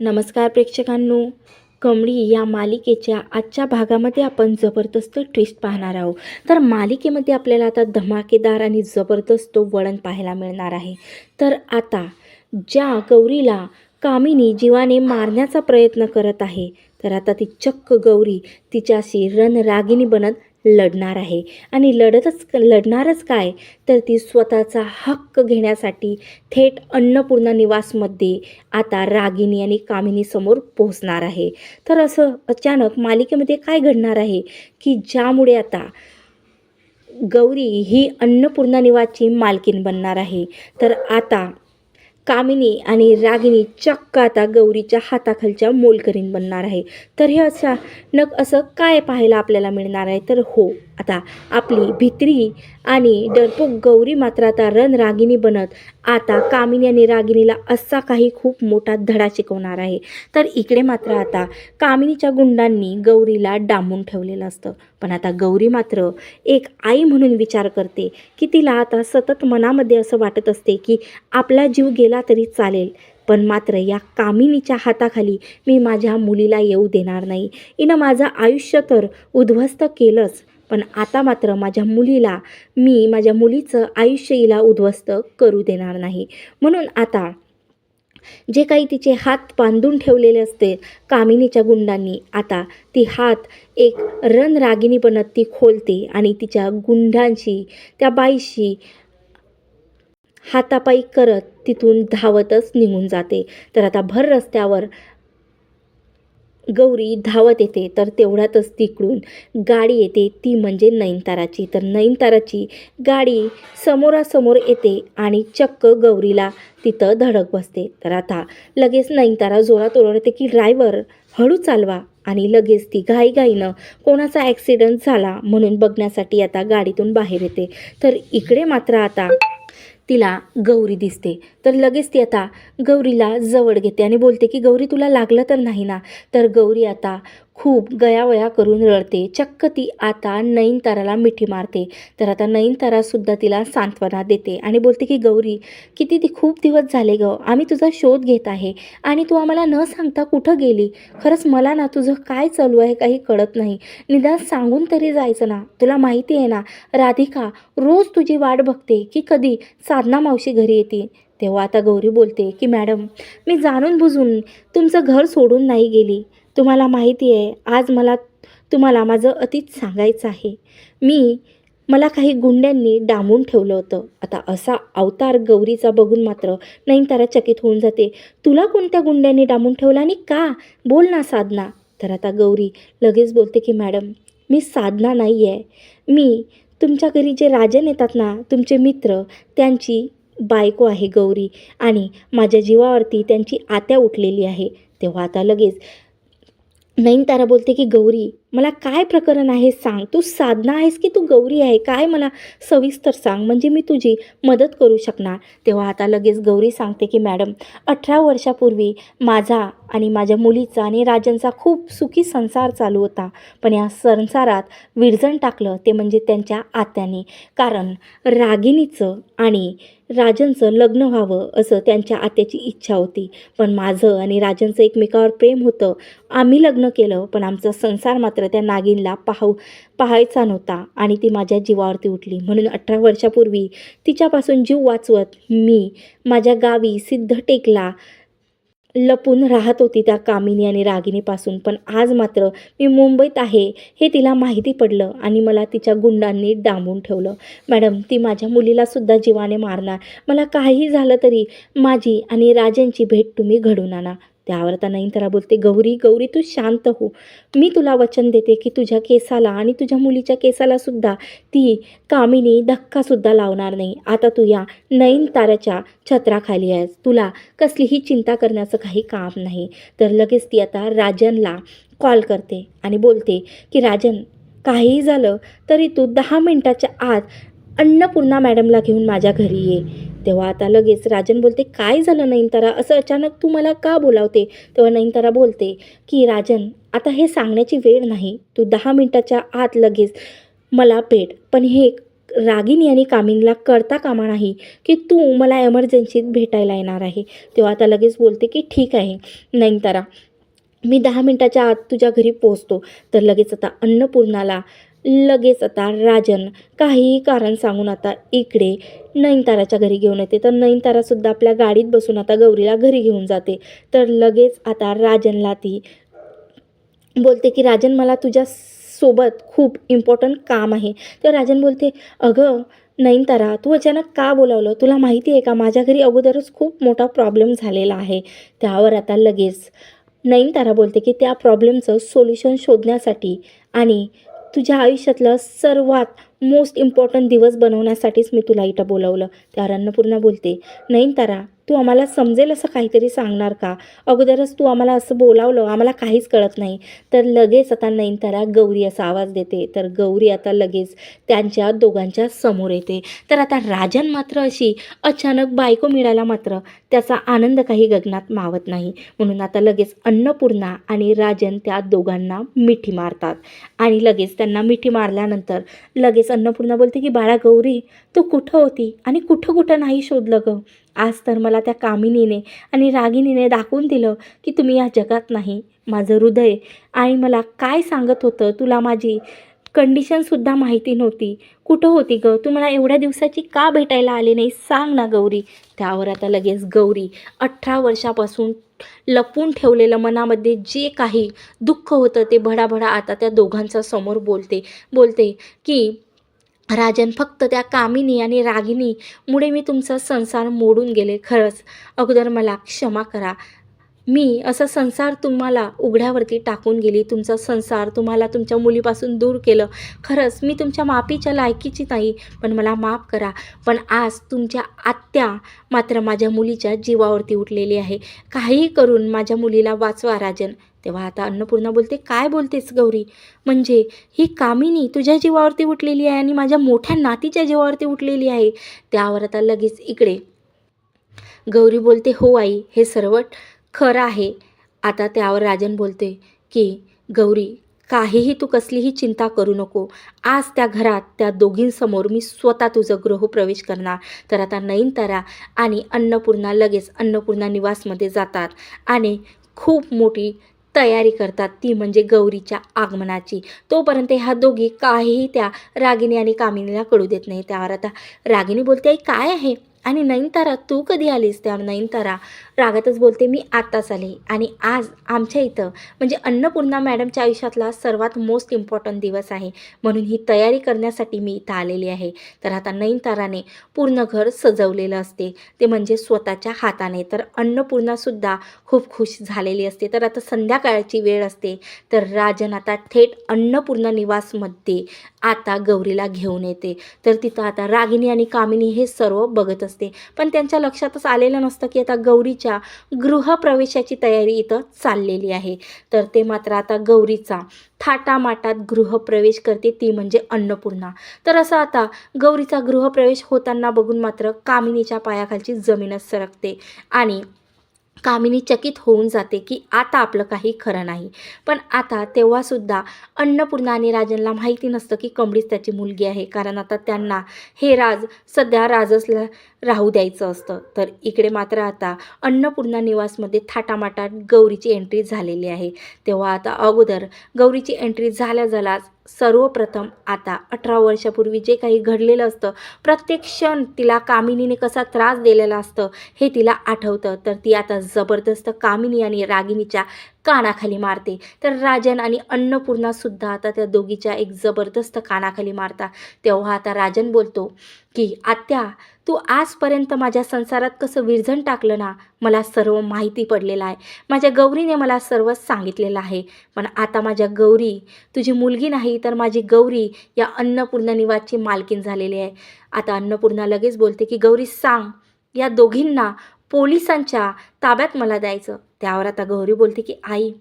नमस्कार प्रेक्षकांनो, कमळी या मालिकेच्या आजच्या भागामध्ये आपण जबरदस्त ट्विस्ट पाहणार आहोत. तर मालिकेमध्ये आपल्याला आता धमाकेदार आणि जबरदस्त वळण पाहायला मिळणार आहे. तर आता ज्या गौरीला कामिनी जीवाने मारण्याचा प्रयत्न करत आहे, तर आता ती चक्क गौरी तिच्याशी रणरागिणी बनत लढणार आहे. आणि लढणारच काय, तर ती स्वतःचा हक्क घेण्यासाठी थेट अन्नपूर्णा निवासमध्ये आता रागिनी आणि कामिनी समोर पोहोचणार आहे. तर असं अचानक मालिकेमध्ये काय घडणार आहे की ज्यामुळे आता गौरी ही अन्नपूर्णा निवासची मालकीण बनणार आहे. तर आता कामिनी आणि रागिनी चक्क आता गौरीच्या हाताखालच्या मोलकरीण बनणार आहे. तर हे अचानक असं काय पाहायला आपल्याला मिळणार आहे, तर हो, आता आपली भित्री आणि डरपोक गौरी मात्र आता रणरागिणी बनत आता कामिनी आणि रागिनीला असा काही खूप मोठा धडा शिकवणार आहे. तर इकडे मात्र आता कामिनीच्या गुंडांनी गौरीला डांबून ठेवलेलं असतं. पण आता गौरी मात्र एक आई म्हणून विचार करते की तिला आता सतत मनामध्ये असं वाटत असते की आपला जीव गेला तरी चालेल, पण मात्र या कामिनीच्या हाताखाली मी माझ्या मुलीला येऊ देणार नाही. हिनं माझं आयुष्य तर उद्ध्वस्त केलंच, पण आता मात्र माझ्या मुलीचं आयुष्य हिला उद्ध्वस्त करू देणार नाही. म्हणून आता जे काही तिचे हात बांधून ठेवलेले असते कामिनीच्या गुंडांनी, आता ती हात एक रणरागिणी बनत ती खोलते आणि तिच्या गुंडांशी त्या बाईशी हातापाई करत तिथून धावतच निघून जाते. तर आता भर रस्त्यावर गौरी धावत येते. तर तेवढ्यातच तिकडून गाडी येते, ती म्हणजे नयनताराची. तर नयनताराची गाडी समोरासमोर येते आणि चक्क गौरीला तिथं धडक बसते. तर आता लगेच नयनतारा जोरात ओरडते की ड्रायव्हर हळू चालवा, आणि लगेच ती घाईघाईनं कोणाचा ॲक्सिडेंट झाला म्हणून बघण्यासाठी आता गाडीतून बाहेर येते. तर इकडे मात्र आता तिला गौरी दिसते. तर लगेच ती आता गौरीला जवळ घेते आणि बोलते की गौरी, तुला लागलं तर नाही ना. तर गौरी आता खूप गयावया करून रडते. चक्क ती आता नयनताराला मिठी मारते. तर आता नयनतारासुद्धा तिला सांत्वना देते आणि बोलते की गौरी, खूप दिवस झाले गं, आम्ही तुझा शोध घेत आहे आणि तू आम्हाला न सांगता कुठं गेली. खरंच मला ना तुझं काय चालू आहे काही कळत नाही. निदान सांगून तरी जायचं ना. तुला माहिती आहे ना, राधिका रोज तुझी वाट बघते की कधी साधना मावशी घरी येते. तेव्हा आता गौरी बोलते की मॅडम, मी जाणून बुजून तुमचं घर सोडून नाही गेली. तुम्हाला माहिती आहे, आज मला तुम्हाला माझं अतीत सांगायचं आहे. मला काही गुंड्यांनी डांबून ठेवलं होतं. आता असा अवतार गौरीचा बघून मात्र नयनतारा चकित होऊन जाते. तुला कोणत्या गुंड्यांनी डांबून ठेवलं आणि का? बोल ना साधना. तर आता गौरी लगेच बोलते की मॅडम, मी साधना नाही आहे. मी तुमच्या घरी जे राजन येतात ना, तुमचे मित्र, त्यांची बायको आहे गौरी, आणि माझ्या जीवावरती त्यांची आत्या उठलेली आहे. तेव्हा आता लगेच नयनतारा बोलते की गौरी, मला काय प्रकरण आहे सांग. तू साधना आहेस की तू गौरी आहे, काय मला सविस्तर सांग, म्हणजे मी तुझी मदत करू शकणार. तेव्हा आता लगेच गौरी सांगते की मॅडम, 18 वर्षापूर्वी माझा आणि माझ्या मुलीचा आणि राजनचा खूप सुखी संसार चालू होता. पण या संसारात विरजण टाकलं ते म्हणजे त्यांच्या आत्याने. कारण रागिनीचं आणि राजनचं लग्न व्हावं असं त्यांच्या आत्याची इच्छा होती. पण माझं आणि राजनचं एकमेकावर प्रेम होतं. आम्ही लग्न केलं, पण आमचा संसार मात्र त्या नागिनला पाहायचा नव्हता आणि ती माझ्या जीवावरती उठली. म्हणून 18 वर्षापूर्वी तिच्यापासून जीव वाचवत मी माझ्या गावी सिद्धटेकला लपून राहत होती त्या कामिनी आणि रागिनीपासून. पण आज मात्र मी मुंबईत आहे हे तिला माहिती पडलं आणि मला तिच्या गुंडांनी डांबून ठेवलं. मॅडम, ती माझ्या मुलीलासुद्धा जीवाने मारणार. मला काही झालं तरी माझी आणि राजनची भेट तुम्ही घडवून आणा. त्यावर आता नयनतारा बोलते, गौरी गौरी तू शांत हो. मी तुला वचन देते की तुझ्या केसाला आणि तुझ्या मुलीच्या केसालासुद्धा ती कामिनी धक्कासुद्धा लावणार नाही. आता तू या नयनताराच्या छत्राखाली आहेस, तुला कसलीही चिंता करण्याचं काही काम नाही. तर लगेच ती आता राजनला कॉल करते आणि बोलते की राजन, काहीही झालं तरी तू 10 मिनिटाच्या आत अन्नपूर्णा मॅडमला घेऊन माझ्या घरी ये. तेव्हा आता लगेच राजन बोलते, काय झालं नयनतारा, असं अचानक तू मला का बोलावते. तेव्हा नयनतारा बोलते की राजन, आता हे सांगण्याची वेळ नाही. तू 10 मिनिटाच्या आत लगेच मला भेट, पण हे रागिनी आणि कामिनीला कळता कामा नाही की तू मला एमर्जन्सीत भेटायला येणार आहे. तेव्हा आता लगेच बोलते की ठीक आहे नयनतारा, मी 10 मिनिटाच्या आत तुझ्या घरी पोहोचतो. तर लगेच आता अन्नपूर्णाला लगेच आता राजन काहीही कारण सांगून आता इकडे नयनताराच्या घरी घेऊन येते. तर नयनतारासुद्धा आपल्या गाडीत बसून आता गौरीला घरी घेऊन जाते. तर लगेच आता राजनला ती बोलते की राजन, मला तुझ्या सोबत खूप इम्पॉर्टंट काम आहे. तर राजन बोलते, अगं नयनतारा, तू अचानक का बोलावलं? तुला माहिती आहे का, माझ्या घरी अगोदरच खूप मोठा प्रॉब्लेम झालेला आहे. त्यावर आता लगेच नयनतारा बोलते की त्या प्रॉब्लेमचं सोल्युशन शोधण्यासाठी आणि तुझ्या आयुष्यातलं सर्वात मोस्ट इम्पॉर्टंट दिवस बनवण्यासाठीच मी तुला इथं बोलवलं. त्यावर अन्नपूर्णा बोलते, नयनतारा, तू आम्हाला समजेल असं काहीतरी सांगणार का? अगोदरच तू आम्हाला असं बोलावलं, आम्हाला काहीच कळत नाही. तर लगेच आता नयनतारा गौरी असा आवाज देते. तर गौरी आता लगेच त्यांच्या दोघांच्या समोर येते. तर आता राजन मात्र अशी अचानक बायको मिळायला मात्र त्याचा आनंद काही गगनात मावत नाही. म्हणून आता लगेच अन्नपूर्णा आणि राजन त्या दोघांना मिठी मारतात. आणि लगेच त्यांना मिठी मारल्यानंतर लगेच अन्नपूर्णा बोलते की बाळा गौरी, तू कुठं होती आणि कुठं कुठं नाही शोधलं गं? आज तर मला त्या कामिनीने आणि रागिनीने दाखवून दिलं की तुम्ही या जगात नाही. माझं हृदय आणि मला काय सांगत होतं, तुला माझी कंडिशनसुद्धा माहिती नव्हती. कुठं होती गं? तू मला एवढ्या दिवसाची का भेटायला आले नाही, सांग ना गौरी. त्यावर आता लगेच गौरी 18 वर्षापासून लपून ठेवलेलं मनामध्ये जे काही दुःख होतं ते भडाभडा आता त्या दोघांच्या समोर बोलते की राजन, फक्त त्या कामिनी आणि रागिनीमुळे मी तुमचा संसार मोडून गेले. खरंच अगोदर मला क्षमा करा. मी असा संसार तुम्हाला उघड्यावरती टाकून गेली. तुमचा संसार तुम्हाला तुमच्या मुलीपासून दूर केलं. खरंच मी तुमच्या माफीच्या लायकीची नाही, पण मला माफ करा. पण आज तुमच्या आत्या मात्र माझ्या मुलीच्या जीवावरती उठलेली आहे. काहीही करून माझ्या मुलीला वाचवा राजन. तेव्हा आता अन्नपूर्णा बोलते, काय बोलतेस गौरी? म्हणजे ही कामिनी तुझ्या जीवावरती उठलेली आहे आणि माझ्या मोठ्या नातीच्या जीवावरती उठलेली आहे? त्यावर आता लगेच इकडे गौरी बोलते, हो आई, हे सर्व खरं आहे. आता त्यावर राजन बोलते की गौरी, काहीही तू कसलीही चिंता करू नको. आज त्या घरात त्या दोघींसमोर मी स्वतः तुझं गृहप्रवेश करणार. तर आता नयनतारा आणि अन्नपूर्णा लगेच अन्नपूर्णा निवासमध्ये जातात आणि खूप मोठी तयारी करतात, ती म्हणजे गौरीच्या आगमनाची. तोपर्यंत ह्या दोघी काहीही त्या रागिनी आणि कामिनीला कळू देत नाही. त्यावर आता रागिनी बोलते, आई काय आहे? आणि नयनतारा, तू कधी आलीस? त्यावर नयनतारा रागातच बोलते, मी आत्ताच आले आणि आज आमच्या इथं म्हणजे अन्नपूर्णा मॅडमच्या आयुष्यातला सर्वात मोस्ट इम्पॉर्टंट दिवस आहे, म्हणून ही तयारी करण्यासाठी मी इथं आलेली आहे. तर आता नयनताराने पूर्ण घर सजवलेलं असते, ते म्हणजे स्वतःच्या हाताने. तर अन्नपूर्णासुद्धा खूप खुश झालेली असते. तर आता संध्याकाळची वेळ असते. तर राजन आता थेट अन्नपूर्णा निवासमध्ये आता गौरीला घेऊन येते. तर तिथं आता रागिनी आणि कामिनी हे सर्व बघत असते, पण त्यांच्या लक्षातच आलेलं नसतं की आता गौरीच्या गृहप्रवेशाची तयारी इथं चाललेली आहे. तर ते मात्र आता गौरीचा थाटामाटात गृहप्रवेश करते, ती म्हणजे अन्नपूर्णा. तर असं आता गौरीचा गृहप्रवेश होताना बघून मात्र कामिनीच्या पायाखालची जमीनच सरकते आणि कामिनी चकित होऊन जाते की आता आपलं काही खरं नाही. पण आता तेव्हासुद्धा अन्नपूर्णा आणि राजनला माहिती नसतं की कमळीच त्याची मुलगी आहे, कारण आता त्यांना हे राज सध्या राजसला राहू द्यायचं असतं. तर इकडे मात्र आता अन्नपूर्णा निवासमध्ये थाटामाटात गौरीची एंट्री झालेली आहे. तेव्हा आता अगोदर गौरीची एंट्री झाल्याच सर्वप्रथम आता 18 वर्षापूर्वी जे काही घडलेलं असतं, प्रत्येक क्षण तिला कामिनीने कसा त्रास दिलेला असतं हे तिला आठवतं. तर ती आता जबरदस्त कामिनी आणि रागिनीच्या कानाखाली मारते. तर राजन आणि अन्नपूर्णासुद्धा आता त्या दोघीच्या एक जबरदस्त कानाखाली मारतात. तेव्हा आता राजन बोलतो की आत्या, तू आजपर्यंत माझ्या संसारात कसं विरजण टाकलं ना, मला सर्व माहिती पडलेलं आहे. माझ्या गौरीने मला सर्वच सांगितलेलं आहे. पण आता माझ्या गौरी तुझी मुलगी नाही, तर माझी गौरी या अन्नपूर्णा निवासची मालकीण झालेली आहे. आता अन्नपूर्णा लगेच बोलते की गौरी सांग, या दोघींना पोलिसांच्या ताब्यात मला द्यायचं. त्यावर आता गौरी बोलते की आई,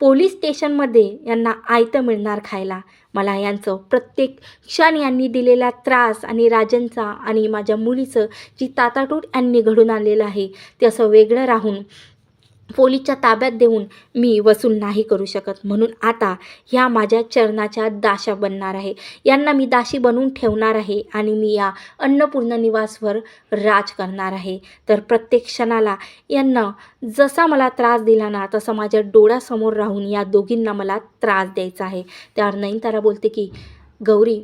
पोलीस स्टेशनमध्ये यांना आयतं मिळणार खायला. मला यांचं प्रत्येक क्षण यांनी दिलेला त्रास आणि राजनचा आणि माझ्या मुलीचं जी ताटातूट यांनी घडून आणलेलं आहे ते असं वेगळं राहून पोलीसच्या ताब्यात देऊन मी वसूल नाही करू शकत. म्हणून आता ह्या माझ्या चरणाच्या दाशा बनणार आहे. यांना मी दाशी बनवून ठेवणार आहे आणि मी या अन्नपूर्णा निवासवर राज करणार आहे. तर प्रत्येक क्षणाला यांना जसा मला त्रास दिला ना, तसा माझ्या डोळ्यासमोर राहून या दोघींना मला त्रास द्यायचा आहे. त्यावर नयनतारा बोलते की गौरी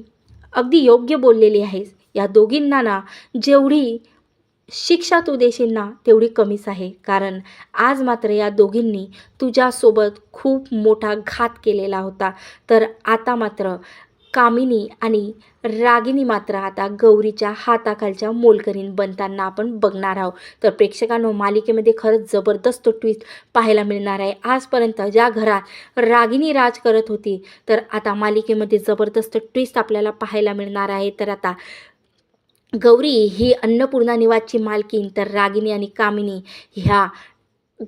अगदी योग्य बोललेली आहेस. या दोघींना ना जेवढी शिक्षा तू देशील ना तेवढी कमीच आहे. कारण आज मात्र या दोघींनी तुझ्यासोबत खूप मोठा घात केलेला होता. तर आता मात्र कामिनी आणि रागिनी मात्र आता गौरीच्या हाताखालच्या मोलकरीण बनताना आपण बघणार आहोत. तर प्रेक्षकांनो, मालिकेमध्ये खरंच जबरदस्त ट्विस्ट पाहायला मिळणार आहे. आजपर्यंत ज्या घरात रागिनी राज करत होती, तर आता मालिकेमध्ये जबरदस्त ट्विस्ट आपल्याला पाहायला मिळणार आहे. तर आता गौरी ही अन्नपूर्णा निवासची मालकीन, तर रागिनी आणि कामिनी ह्या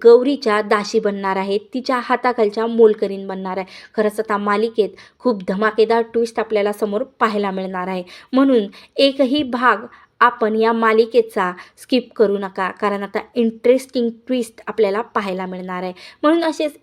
गौरीच्या दाशी बनणार आहेत. तिच्या हाताखालच्या मोलकरीण बनणार आहे. खरंच आता मालिकेत खूप धमाकेदार ट्विस्ट आपल्याला समोर पाहायला मिळणार आहे. म्हणून एकही भाग आपण या मालिकेचा स्किप करू नका, कारण आता इंटरेस्टिंग ट्विस्ट आपल्याला पाहायला मिळणार आहे. म्हणून असेच